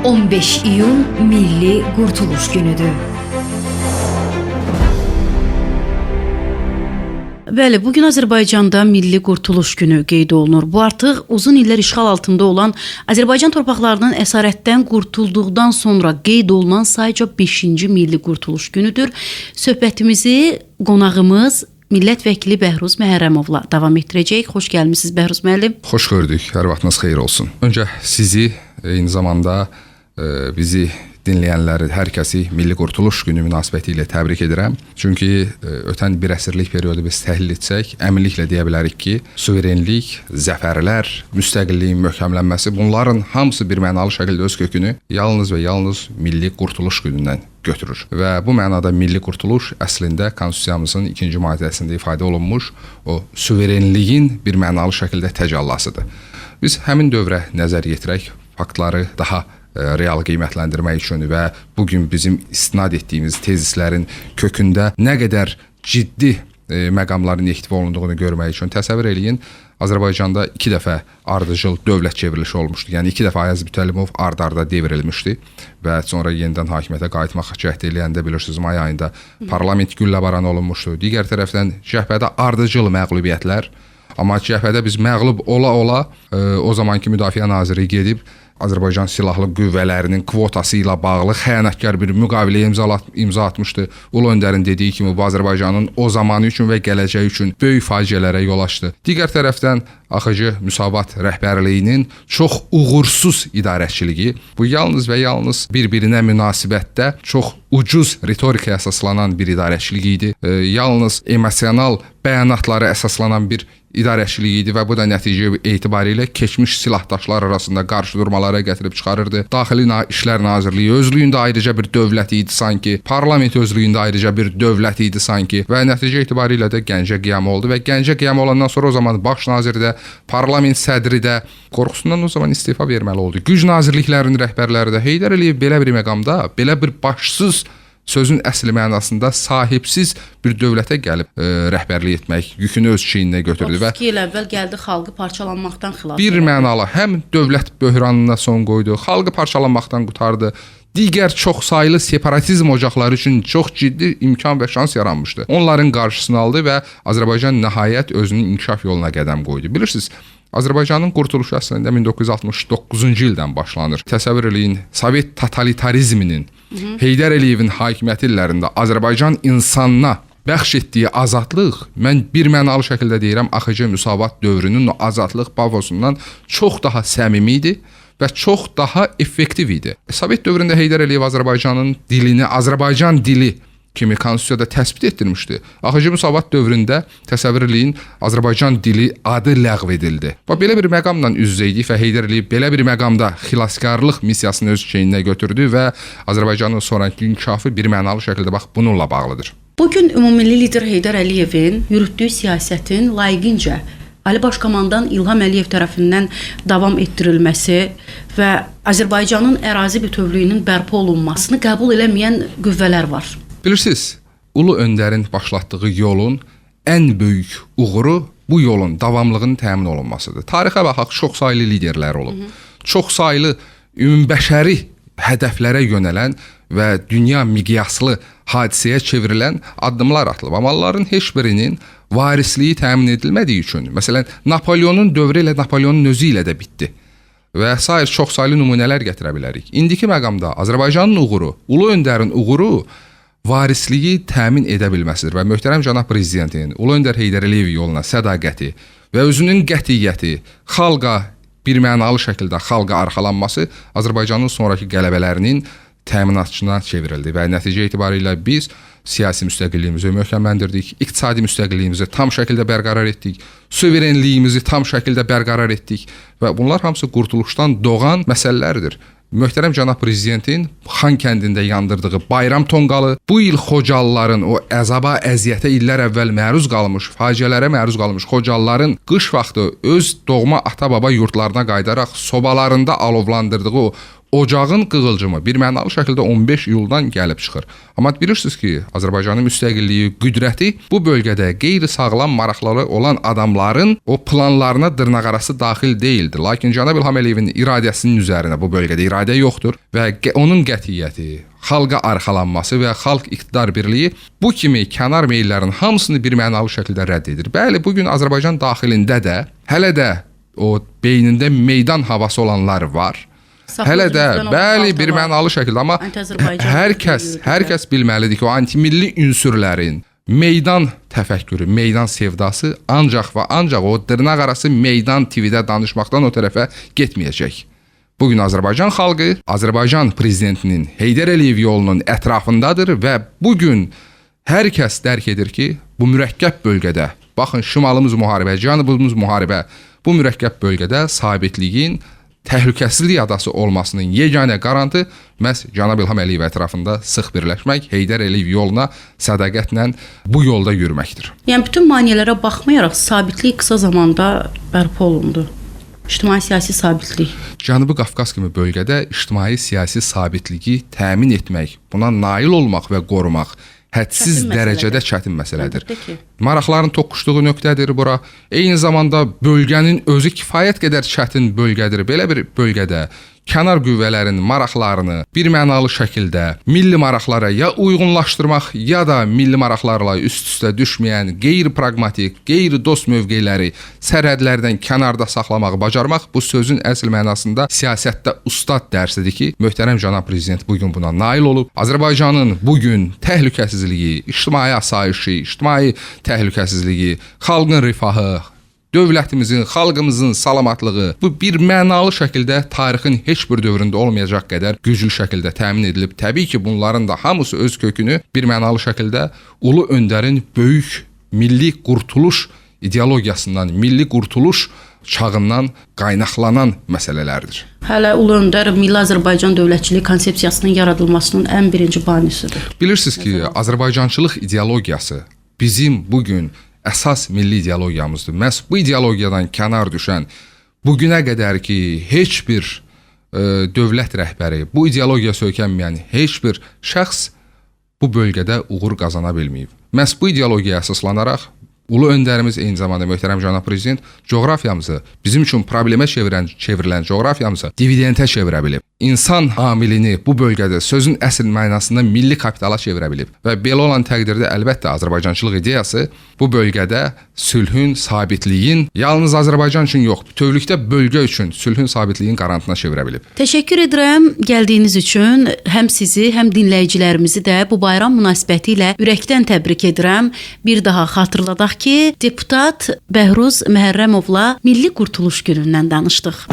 15 iyun Milli Qurtuluş Günüdür. Bəli, bugün Azərbaycanda Milli Qurtuluş Günü qeyd olunur. Bu artıq uzun illər işğal altında olan Azərbaycan torpaqlarının əsarətdən qurtulduqdan sonra qeyd olunan sayca 5-ci Milli Qurtuluş Günüdür. Söhbətimizi qonağımız Millət vəkili Bəhruz Məhərrəmovla davam etdirəcəyik. Xoş gəlmisiniz Bəhruz müəllim. Xoş gördük. Hər vaxtınız xeyir olsun. Öncə sizi, eyni zamanda bizi dinləyənləri, hər kəsi Milli Qurtuluş Günü münasibəti ilə təbrik edirəm. Çünki ötən bir əsrlik periodu biz təhlil etsək, əminliklə deyə bilərik ki, suverenlik, zəfərlər, müstəqilliyin möhkəmlənməsi, bunların hamısı bir mənalı şəkildə öz kökünü yalnız və yalnız Milli Qurtuluş Günündən götürür. Və bu mənada Milli Qurtuluş əslində Konstitusiyamızın 2-ci maddəsində ifadə olunmuş o suverenliyin bir mənalı şəkildə təcəllasıdır. Biz həmin dövrə nəzər yetirək, faktları daha real qiymətləndirmək üçün və bugün bizim istinad etdiyimiz tezislərin kökündə nə qədər ciddi məqamların ehtiva olunduğunu görmək üçün təsəvvür eləyin. Azərbaycanda 2 dəfə ardıcıl dövlət çevrilişi olmuşdu. Yəni 2 dəfə Ayaz Mütəllimov ard-arda devrilmişdi və sonra yenidən hakimiyyətə qayıtmaq cəhd eləyəndə bilirsiniz may ayında parlament gülləbaran olunmuşdu. Digər tərəfdən cəbhədə ardıcıl məğlubiyyətlər, amma cəbhədə biz məğlub ola-ola o zamanki Müdafiə Naziri gedib Azərbaycan Silahlı Qüvvələrinin kvotası ilə bağlı xəyanətkar bir müqaviləyə imza atmışdı. Ulu Öndərin dediyi kimi bu Azərbaycanın o zamanı üçün və gələcəyi üçün böyük faciələrə yol açdı. Digər tərəfdən AXC Müsavat rəhbərliyinin çox uğursuz idarəçiliyi, bu yalnız və yalnız bir-birinə münasibətdə çox ucuz ritorikaya əsaslanan bir idarəçilik idi. Yalnız emosional bəyanatlara əsaslanan bir idarəçiliyi idi və bu da nəticə etibarilə keçmiş silahdaşlar arasında qarşıdurmalara gətirib çıxarırdı. Daxili İşlər Nazirliyi özlüyündə ayrıca bir dövlət idi sanki, parlament özlüyündə ayrıca bir dövlət idi sanki və nəticə etibarilə də Gəncə qiyamı oldu və Gəncə qiyamı olandan sonra o zaman baş naziri də, parlament sədri də qorxusundan o zaman istifa verməli oldu. Güc nazirliklərinin rəhbərləri də Heydər Əliyev belə bir məqamda, belə bir başsız, sözün əsli mənasında sahibsiz bir dövlətə gəlib rəhbərlik etmək yükünü öz çiyninə götürdü və 32 il əvvəl gəldi xalqı parçalanmaqdan xilas bir mənalı həm dövlət böhranına son qoydu, xalqı parçalanmaqdan qurtardı. Digər çoxsaylı separatizm ocaqları üçün çox ciddi imkan və şans yaranmışdı. Onların qarşısını aldı və Azərbaycan nəhayət özünün inkişaf yoluna qədəm qoydu. Bilirsiniz, Azərbaycanın qurtuluşu əslində 1969-cu ildən başlanır. Təsəvvür eləyin, Sovet totalitarizminin Heydər Əliyevin hakimiyyəti illərində Azərbaycan insanına bəxş etdiyi azadlıq, mən bir mənalı şəkildə deyirəm, AXC Müsavat dövrünün o azadlıq pavosundan çox daha səmimi idi və çox daha effektiv idi. Sovet dövründə Heydər Əliyev Azərbaycanın dilini Azərbaycan dili kimi konstitusiyada təsbit etdirmişdi. AXC Müsavat dövründə təsəvvür eləyin, Azərbaycan dili adı ləğv edildi. Və belə bir məqamla üz-üzə idik və Heydər Əliyev belə bir məqamda xilaskarlıq missiyasını öz çiyninə götürdü və Azərbaycanın sonrakı inkişafı bir mənalı şəkildə bax bununla bağlıdır. Bugün ümummilli lider Heydər Əliyevin yürütdüyü siyasətin layiqincə Ali Baş Komandan İlham Əliyev tərəfindən davam etdirilməsi və Azərbaycanın ərazi bütövlüyünün bərpa olunmasını qəbul eləməyən qüvvələr var. Bilirsiniz, Ulu Öndərin başlatdığı yolun ən böyük uğuru bu yolun davamlılığının təmin olunmasıdır. Tarixə baxaq, çoxsaylı liderlər olub. Çoxsaylı ümumbəşəri hədəflərə yönələn və dünya miqyaslı hadisəyə çevrilən addımlar atılıb. Amma onların heç birinin varisliyi təmin edilmədiyi üçün, məsələn, Napoleonun dövrü ilə Napoleonun özü ilə də bitdi. Və sair çoxsaylı nümunələr gətirə bilərik. İndiki məqamda Azərbaycanın uğuru, Ulu Öndərin uğuru varisliyi təmin edə bilməsidir və möhtərəm cənab prezidentin Ulu Öndər Heydər Əliyev yoluna sədaqəti və özünün qətiyyəti, xalqa bir mənalı şəkildə xalqa arxalanması Azərbaycanın sonrakı qələbələrinin təminatçısına çevrildi və nəticə etibarilə biz siyasi müstəqilliyimizi möhkəmləndirdik, iqtisadi müstəqilliyimizi tam şəkildə bərqərar etdik, suverenliyimizi tam şəkildə bərqərar etdik və bunlar hamısı qurtuluşdan doğan məsələlərdir. Möhtərəm cənab prezidentin Xan kəndində yandırdığı bayram tonqalı, bu il Xocalıların o əzaba, əziyyətə illər əvvəl məruz qalmış, faciələrə məruz qalmış Xocalıların qış vaxtı öz doğma ata-baba yurtlarına qayıdaraq sobalarında alovlandırdığı o ocağın qığılcımı bir mənalı şəkildə 15 iyuldan gəlib çıxır. Amma bilirsiniz ki, Azərbaycanın müstəqilliyi, qüdrəti bu bölgədə qeyri-sağlam maraqları olan adamların o planlarına dırnaqarası daxil deyildi. Lakin cənab İlham Əliyevin iradəsinin üzərinə bu bölgədə iradə yoxdur və onun qətiyyəti, xalqa arxalanması və xalq iqtidar birliyi bu kimi kənar meyllərin hamısını bir mənalı şəkildə rədd edir. Bəli, bugün Azərbaycan daxilində də hələ də o beynində meydan havası olanlar var. Hələ də bəli bir mənalı şəkildə, amma hər kəs bilməlidir ki, o antimilli ünsürlərin meydan təfəkkürü, meydan sevdası ancaq və ancaq o dırnaqarası meydan TV-də danışmaqdan o tərəfə getməyəcək. Bugün Azərbaycan xalqı, Azərbaycan prezidentinin Heydər Əliyev yolunun ətrafındadır və bugün hər kəs dərk edir ki, bu mürəkkəb bölgədə, baxın şimalımız müharibə, cənubumuz müharibə, bu mürəkkəb bölgədə sabitliyin, təhlükəsizlik adası olmasının yeganə qarantı məhz cənab İlham Əliyev ətrafında sıx birləşmək, Heydər Əliyev yoluna sədaqətlə bu yolda yürüməkdir. Yəni bütün maneələrə baxmayaraq sabitlik qısa zamanda bərpa olundu. İctimai-siyasi sabitlik. Cənubi Qafqaz kimi bölgədə ictimai-siyasi sabitliyi təmin etmək, buna nail olmaq və qorumaq hədsiz dərəcədə çətin məsələdir. Maraqların toqquşduğu nöqtədir bura. Eyni zamanda bölgənin özü kifayət qədər çətin bölgədir. Belə bir bölgədə kənar qüvvələrin maraqlarını bir mənalı şəkildə milli maraqlara ya uyğunlaşdırmaq, ya da milli maraqlarla üst-üstə düşməyən qeyri-praqmatik, qeyri-dost mövqeləri sərhədlərdən kənarda saxlamaq, bacarmaq bu sözün əsl mənasında siyasətdə ustad dərsidir ki, möhtərəm cənab prezident bugün buna nail olub. Azərbaycanın bugün təhlükəsizliyi, ictimai asayişi, ictimai təhlükəsizliyi, xalqın rifahı, dövlətimizin, xalqımızın salamatlığı bu bir mənalı şəkildə tarixin heç bir dövründə olmayacaq qədər güclü şəkildə təmin edilib. Təbii ki, bunların da hamısı öz kökünü bir mənalı şəkildə Ulu Öndərin böyük milli qurtuluş ideologiyasından, milli qurtuluş çağından qaynaqlanan məsələlərdir. Hələ Ulu Öndər Milli Azərbaycan dövlətçilik konsepsiyasının yaradılmasının ən birinci banisidir. Bilirsiniz ki, Azərbaycançılıq ideologiyası bizim bugün əsas milli ideologiyamızdır. Məhz bu ideologiyadan kənar düşən, bugünə qədər ki, heç bir dövlət rəhbəri, bu ideologiya söykənməyən heç bir şəxs bu bölgədə uğur qazana bilməyib. Məhz bu ideologiyaya əsaslanaraq, Ulu Öndərimiz eyni zamanda möhtərəm cənab prezident coğrafiyamızı, bizim üçün problemə çevrilən coğrafiyamızı dividentə çevirə bilib. İnsan amilini bu bölgədə sözün əsl mənasında milli kapitala çevirə bilib. Və belə olan təqdirdə əlbəttə Azərbaycançılıq ideyası bu bölgədə sülhün, sabitliyin yalnız Azərbaycan üçün yox, bütövlükdə bölgə üçün sülhün, sabitliyin qarantına çevirə bilib. Təşəkkür edirəm gəldiyiniz üçün. Həm sizi, həm dinləyicilərimizi də bu bayram münasibəti ilə ürəkdən təbrik edirəm. Bir daha xatırladaq ki, deputat Bəhruz Məhərrəmovla Milli Qurtuluş Günündən danışdıq.